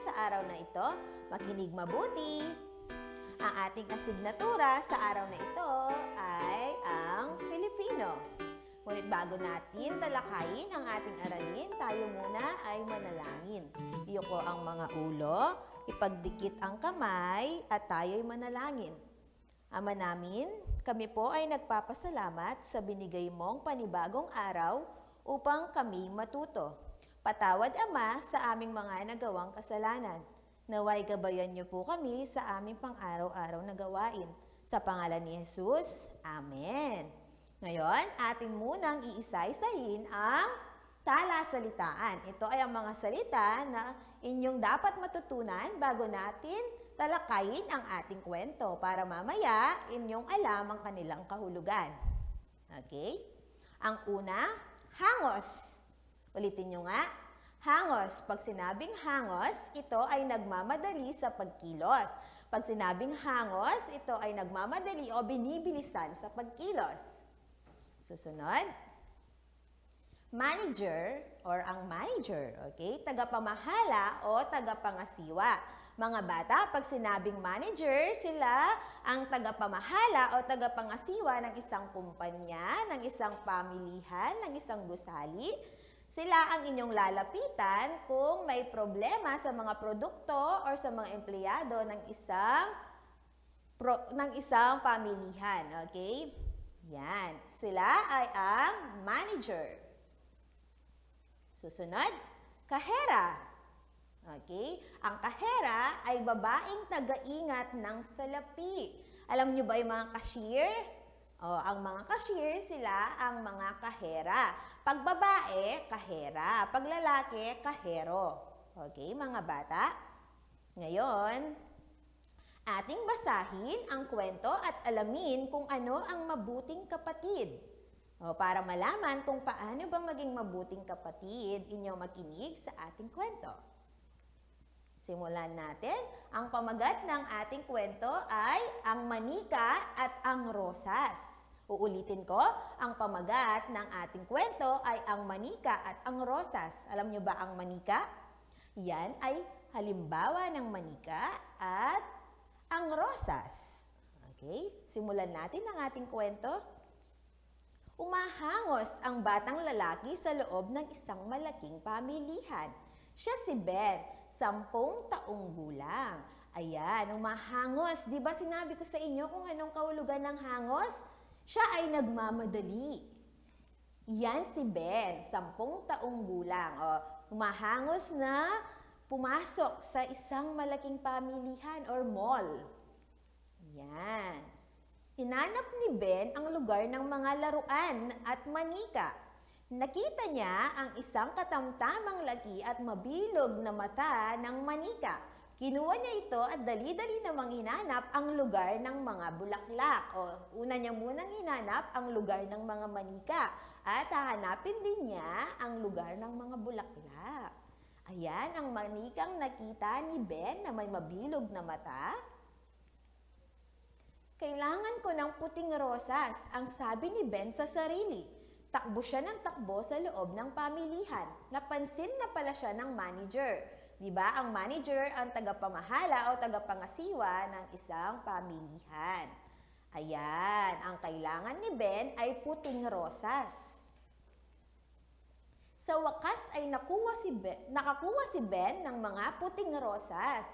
sa araw na ito? Makinig mabuti! Ang ating asignatura sa araw na ito ay ang Filipino. Ngunit bago natin talakayin ang ating aralin, tayo muna ay manalangin. Iyuko ang mga ulo, ipagdikit ang kamay, at tayo'y manalangin. Ama namin, kami po ay nagpapasalamat sa binigay mong panibagong araw upang kami matuto. Patawad, Ama, sa aming mga nagawang kasalanan. Naway gabayan niyo po kami sa aming pang-araw-araw na gawain. Sa pangalan ni Jesus, Amen. Ngayon, atin munang iisa-isahin ang talasalitaan. Ito ay ang mga salita na inyong dapat matutunan bago natin talakayin ang ating kwento para mamaya inyong alam ang kanilang kahulugan. Okay? Ang una, hangos. Ulitin nyo nga. Hangos. Pag sinabing hangos, ito ay nagmamadali sa pagkilos. Pag sinabing hangos, ito ay nagmamadali o binibilisan sa pagkilos. Susunod. Manager or ang manager. Okay? Tagapamahala o tagapangasiwa. Mga bata, pag sinabing manager, sila ang tagapamahala o tagapangasiwa ng isang kumpanya, ng isang pamilihan, ng isang gusali. Sila ang inyong lalapitan kung may problema sa mga produkto or sa mga empleyado ng isang pamilihan. Okay? Yan. Sila ay ang manager. Susunod, kahera. Okay? Ang kahera ay babaeng taga-ingat ng salapi. Alam niyo ba yung mga cashier? Ang mga cashier, sila ang mga kahera. Pag babae, kahera. Pag lalaki, kahero. Okay, mga bata? Ngayon, ating basahin ang kwento at alamin kung ano ang mabuting kapatid. Para malaman kung paano ba maging mabuting kapatid, inyong makinig sa ating kwento. Simulan natin. Ang pamagat ng ating kwento ay ang manika at ang rosas. Uulitin ko, ang pamagat ng ating kwento ay ang manika at ang rosas. Alam nyo ba ang manika? Yan ay halimbawa ng manika at ang rosas. Okay? Simulan natin ang ating kwento. Umahangos ang batang lalaki sa loob ng isang malaking pamilihan. Siya si Ben, 10 taong gulang. Ayan, umahangos. Di ba sinabi ko sa inyo kung anong kahulugan ng hangos? Siya ay nagmamadali. Yan si Ben, 10 taong gulang. Umahangos na pumasok sa isang malaking pamilihan or mall. Yan. Hinanap ni Ben ang lugar ng mga laruan at manika. Nakita niya ang isang katamtamang laki at mabilog na mata ng manika. Kinuha niya ito at dali-dali namang hinanap ang lugar ng mga bulaklak. Una niya munang hinanap ang lugar ng mga manika at hahanapin din niya ang lugar ng mga bulaklak. Ayan ang manikang nakita ni Ben na may mabilog na mata. Kailangan ko ng puting rosas, ang sabi ni Ben sa sarili. Takbo siya ng takbo sa loob ng pamilihan. Napansin na pala siya ng manager. Diba? Ang manager ang tagapamahala o tagapangasiwa ng isang pamilihan. Ayan, ang kailangan ni Ben ay puting rosas. Sa wakas ay nakakuha si Ben ng mga puting rosas.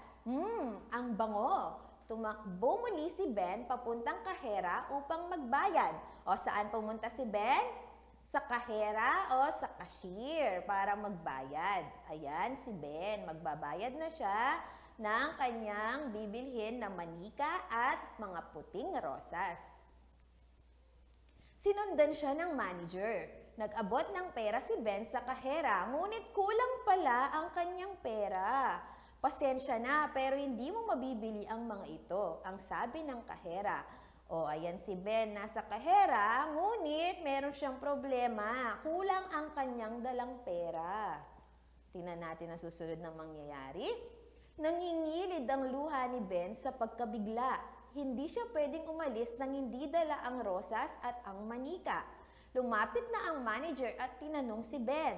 Ang bango. Tumakbo muli si Ben papuntang kahera upang magbayad. Saan pumunta si Ben? Sa kahera o sa cashier para magbayad. Ayan si Ben, magbabayad na siya ng kanyang bibilhin na manika at mga puting rosas. Sinundan siya ng manager. Nag-abot ng pera si Ben sa kahera, ngunit kulang pala ang kanyang pera. Pasensya na, pero hindi mo mabibili ang mga ito, ang sabi ng kahera. Ayan si Ben, nasa kahera, ngunit meron siyang problema. Kulang ang kanyang dalang pera. Tingnan natin ang susunod na mangyayari. Nangingilid ang luha ni Ben sa pagkabigla. Hindi siya pwedeng umalis nang hindi dala ang rosas at ang manika. Lumapit na ang manager at tinanong si Ben,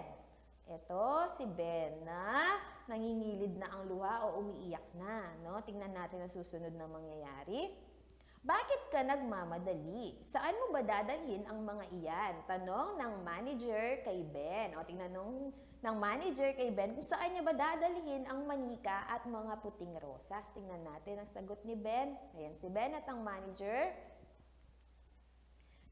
Ito si Ben na nangingilid na ang luha o umiiyak na. No? Tingnan natin ang susunod na mangyayari. Bakit ka nagmamadali? Saan mo ba dadalhin ang mga iyan? Tanong ng manager kay Ben. O tingnan ng manager kay Ben kung saan niya ba dadalhin ang manika at mga puting rosas. Tingnan natin ang sagot ni Ben. Ayan si Ben at ang manager.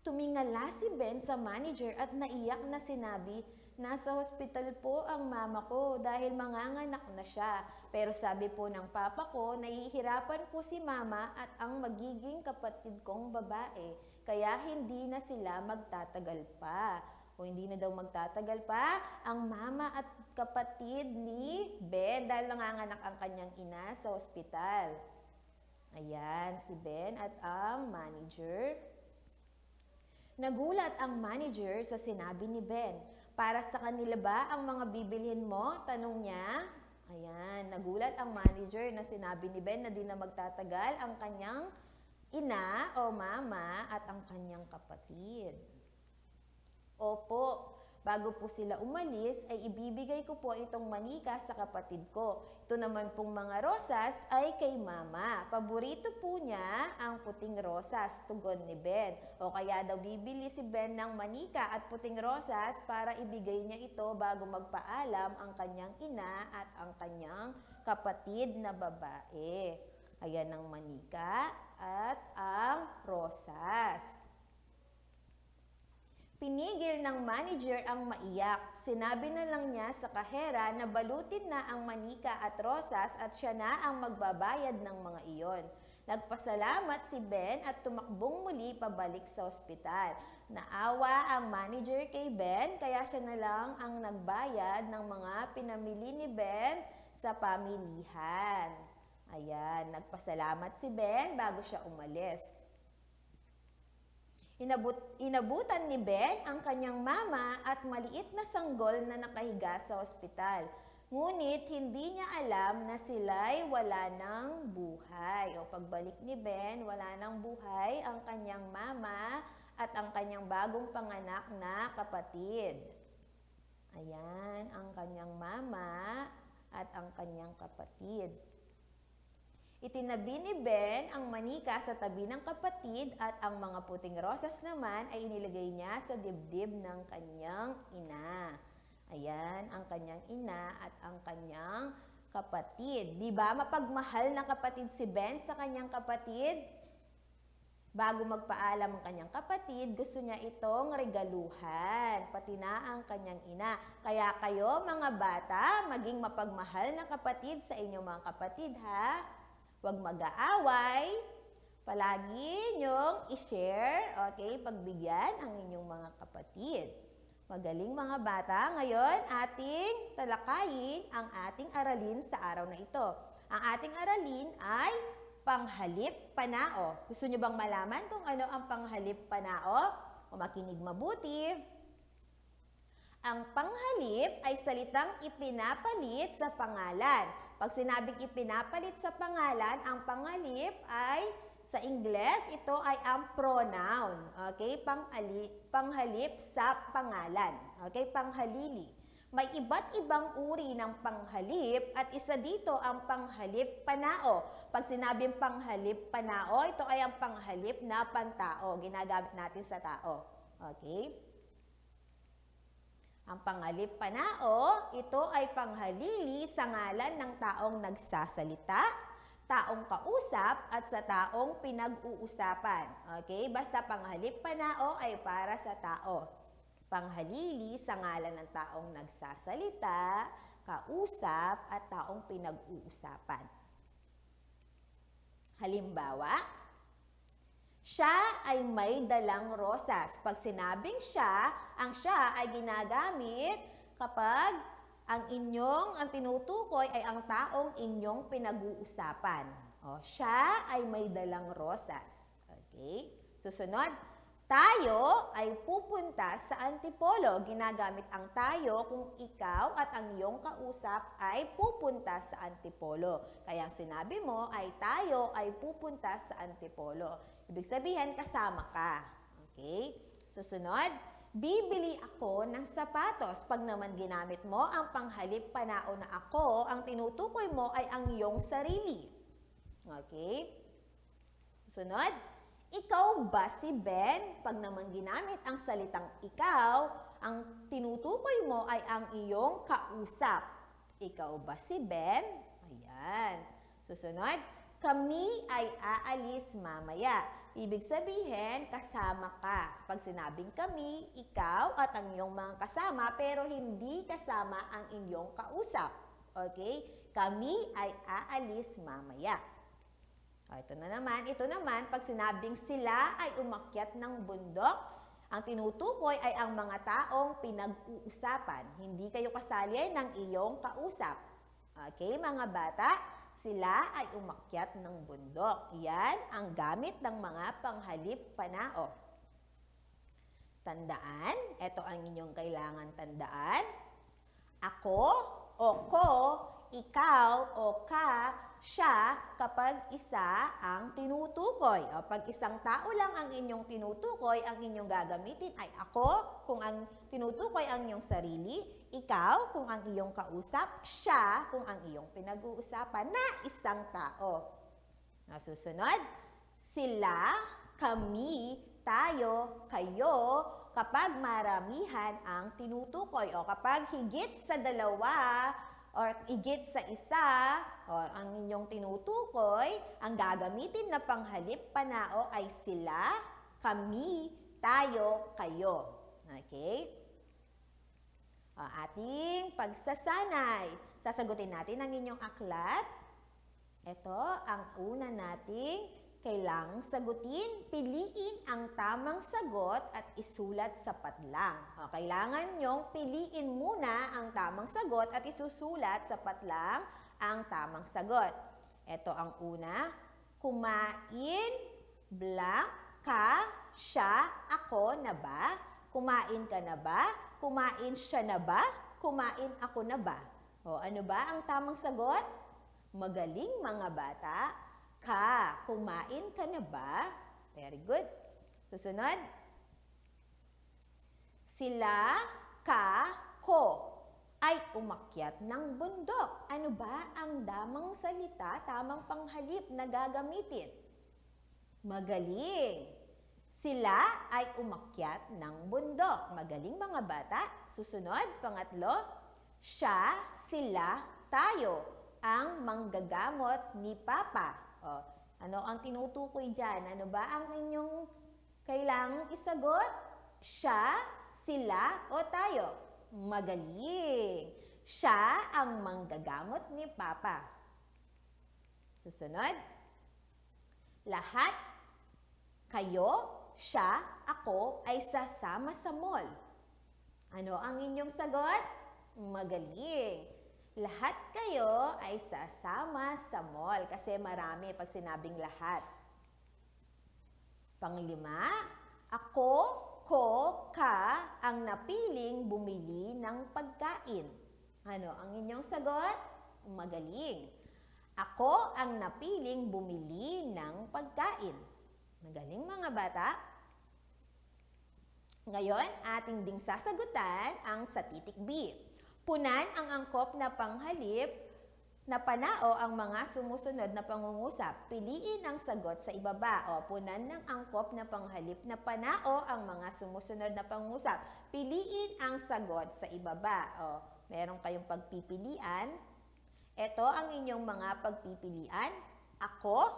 Tumingala si Ben sa manager at naiyak na sinabi, nasa hospital po ang mama ko dahil manganganak na siya. Pero sabi po ng papa ko, nahihirapan po si mama at ang magiging kapatid kong babae. Kaya hindi na sila magtatagal pa. O hindi na daw magtatagal pa ang mama at kapatid ni Ben dahil nanganganak ang kanyang ina sa hospital. Ayan, si Ben at ang manager. Nagulat ang manager sa sinabi ni Ben. Para sa kanila ba ang mga bibilhin mo? Tanong niya. Ayan, nagulat ang manager na sinabi ni Ben na di na magtatagal ang kanyang ina o mama at ang kanyang kapatid. Opo, bago po sila umalis ay ibibigay ko po itong manika sa kapatid ko. Ito naman pong mga rosas ay kay mama. Paborito po niya ang puting rosas, tugon ni Ben. O kaya daw bibili si Ben ng manika at puting rosas para ibigay niya ito bago magpaalam ang kanyang ina at ang kanyang kapatid na babae. Ayan ang manika at ang rosas. Pinigil ng manager ang maiyak. Sinabi na lang niya sa kahera na balutin na ang manika at rosas at siya na ang magbabayad ng mga iyon. Nagpasalamat si Ben at tumakbong muli pabalik sa ospital. Naawa ang manager kay Ben kaya siya na lang ang nagbayad ng mga pinamili ni Ben sa pamilihan. Ayan, nagpasalamat si Ben bago siya umalis. Inabutan ni Ben ang kanyang mama at maliit na sanggol na nakahiga sa ospital. Ngunit hindi niya alam na sila'y wala ng buhay. O pagbalik ni Ben, wala ng buhay ang kanyang mama at ang kanyang bagong panganak na kapatid. Ayan, ang kanyang mama at ang kanyang kapatid. Itinabi ni Ben ang manika sa tabi ng kapatid at ang mga puting rosas naman ay inilagay niya sa dibdib ng kanyang ina. Ayan, ang kanyang ina at ang kanyang kapatid. Di ba mapagmahal na kapatid si Ben sa kanyang kapatid? Bago magpaalam ang kanyang kapatid, gusto niya itong regaluhan, pati na ang kanyang ina. Kaya kayo mga bata, maging mapagmahal na kapatid sa inyong mga kapatid ha. Huwag mag-aaway. Palagi nyong i-share, okay, pagbigyan ang inyong mga kapatid. Magaling mga bata, ngayon ating talakayin ang ating aralin sa araw na ito. Ang ating aralin ay panghalip panao. Gusto nyo bang malaman kung ano ang panghalip panao? O makinig mabuti. Ang panghalip ay salitang ipinapalit sa pangalan. Pag sinabing ipinapalit sa pangalan, ang panghalip ay sa Ingles, ito ay ang pronoun. Okay? Panghalip sa pangalan. Okay? Panghalili. May iba't ibang uri ng panghalip at isa dito ang panghalip panao. Pag sinabing panghalip panao, ito ay ang panghalip na pantao. Ginagamit natin sa tao. Okay? Ang panghalip panao, ito ay panghalili sa ngalan ng taong nagsasalita, taong kausap, at sa taong pinag-uusapan. Okay? Basta panghalip panao ay para sa tao. Panghalili sa ngalan ng taong nagsasalita, kausap, at taong pinag-uusapan. Halimbawa, siya ay may dalang rosas. Pag sinabing siya, ang siya ay ginagamit kapag ang tinutukoy ay ang taong inyong pinag-uusapan. O, siya ay may dalang rosas. Okay? Susunod, tayo ay pupunta sa antipolo. Ginagamit ang tayo kung ikaw at ang iyong kausap ay pupunta sa antipolo. Kaya ang sinabi mo ay tayo ay pupunta sa antipolo. Ibig sabihin, kasama ka. Okay? Susunod, Bibili ako ng sapatos. Pag naman ginamit mo ang panghalip panao na ako, ang tinutukoy mo ay ang iyong sarili. Okay? Sunod, ikaw ba si Ben? Pag naman ginamit ang salitang ikaw, ang tinutukoy mo ay ang iyong kausap. Ikaw ba si Ben? Ayan. Susunod, kami ay aalis mamaya. Ibig sabihin, kasama ka. Pag sinabing kami, ikaw at ang iyong mga kasama, pero hindi kasama ang inyong kausap. Okay? Kami ay aalis mamaya. Ito naman, pag sinabing sila ay umakyat ng bundok, ang tinutukoy ay ang mga taong pinag-uusapan. Hindi kayo kasali ng iyong kausap. Okay, mga bata? Sila ay umakyat ng bundok. Yan ang gamit ng mga panghalip panao. Tandaan, ito ang inyong kailangan tandaan. Ako o ko, ikaw o ka, siya kapag isa ang tinutukoy. O pag isang tao lang ang inyong tinutukoy, ang inyong gagamitin ay ako kung ang tinutukoy ang inyong sarili, ikaw kung ang iyong kausap, siya kung ang iyong pinag-uusapan na isang tao. Nasusunod, sila, kami, tayo, kayo, kapag maramihan ang tinutukoy o kapag higit sa dalawa or higit sa isa o ang inyong tinutukoy, ang gagamitin na panghalip panao ay sila, kami, tayo, kayo. Okay? Ating pagsasanay. Sasagutin natin ang inyong aklat. Ito ang una nating kailangang sagutin. Piliin ang tamang sagot at isulat sa padlang. Kailangan nyong piliin muna ang tamang sagot at isusulat sa padlang ang tamang sagot. Ito ang una. Kumain, blank, ka, siya, ako na ba? Kumain ka na ba? Kumain siya na ba? Kumain ako na ba? Ano ba ang tamang sagot? Magaling mga bata. Ka, kumain ka na ba? Very good. Susunod. Sila, ka, ko ay umakyat ng bundok. Ano ba ang damang salita, tamang panghalip na gagamitin? Magaling. Sila ay umakyat ng bundok. Magaling mga bata. Susunod, pangatlo. Siya, sila, tayo ang manggagamot ni Papa. Ano ang tinutukoy dyan? Ano ba ang inyong kailangang isagot? Siya, sila, o tayo? Magaling. Siya ang manggagamot ni Papa. Susunod. Lahat, kayo, siya, ako, ay sasama sa mall. Ano ang inyong sagot? Magaling. Lahat kayo ay sasama sa mall kasi marami pag sinabing lahat. Panglima, ako, ko, ka ang napiling bumili ng pagkain. Ano ang inyong sagot? Magaling. Ako ang napiling bumili ng pagkain. Magaling mga bata. Ngayon, ating ding sasagutan ang sa titik B. Punan ang angkop na panghalip na panao ang mga sumusunod na pangungusap. Piliin ang sagot sa ibaba. Punan ng angkop na panghalip na panao ang mga sumusunod na pangungusap. Piliin ang sagot sa ibaba. Meron kayong pagpipilian. Ito ang inyong mga pagpipilian. Ako,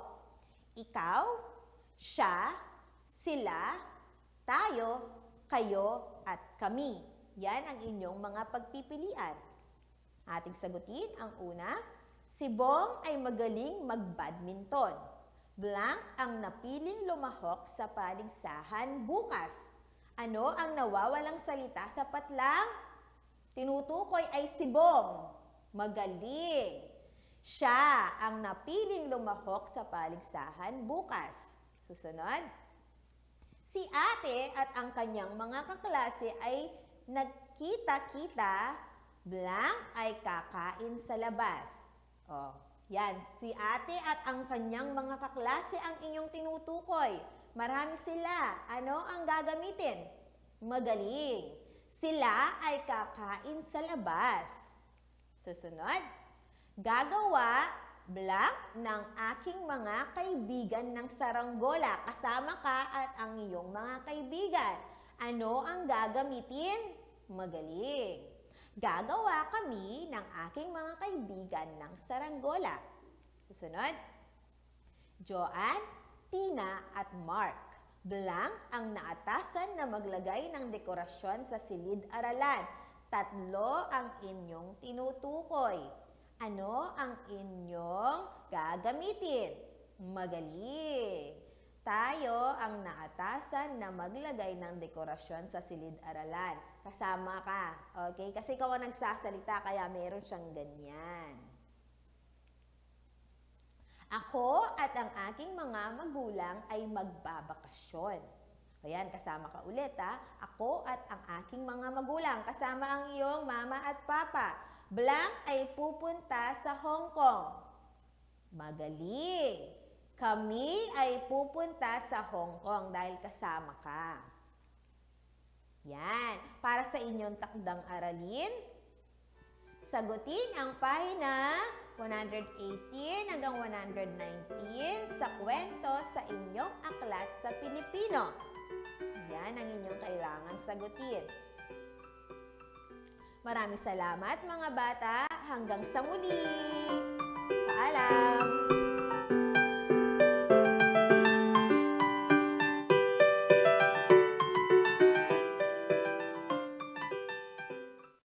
ikaw, siya, sila, tayo, kayo, at kami. Yan ang inyong mga pagpipilian. Ating sagutin ang una. Si Bong ay magaling mag-badminton. Blank ang napiling lumahok sa paligsahan bukas. Ano ang nawawalang salita sa patlang? Tinutukoy ay si Bong. Magaling. Siya ang napiling lumahok sa paligsahan bukas. Susunod. Si ate at ang kanyang mga kaklase ay nagkita-kita, blank ay kakain sa labas. Yan. Si ate at ang kanyang mga kaklase ang inyong tinutukoy. Marami sila. Ano ang gagamitin? Magaling. Sila ay kakain sa labas. Susunod, gagawa blank ng aking mga kaibigan ng saranggola. Kasama ka at ang iyong mga kaibigan. Ano ang gagamitin? Magaling. Gagawa kami ng aking mga kaibigan ng saranggola. Susunod, Joanne, Tina at Mark. Blank ang naatasan na maglagay ng dekorasyon sa silid-aralan. 3 ang inyong tinutukoy. Ano ang inyong gagamitin? Magaling. Tayo ang naatasan na maglagay ng dekorasyon sa silid-aralan. Kasama ka, okay? Kasi ikaw ang nagsasalita, kaya meron siyang ganyan. Ako at ang aking mga magulang ay magbabakasyon. Ayan, kasama ka ulit ha. Ako at ang aking mga magulang, kasama ang iyong mama at papa. Blank ay pupunta sa Hong Kong. Magaling. Kami ay pupunta sa Hong Kong dahil kasama ka. Yan. Para sa inyong takdang aralin, sagutin ang pahina 118 hanggang 119 sa kwento sa inyong aklat sa Pilipino. Yan ang inyong kailangan sagutin. Maraming salamat mga bata. Hanggang sa muli. Paalam!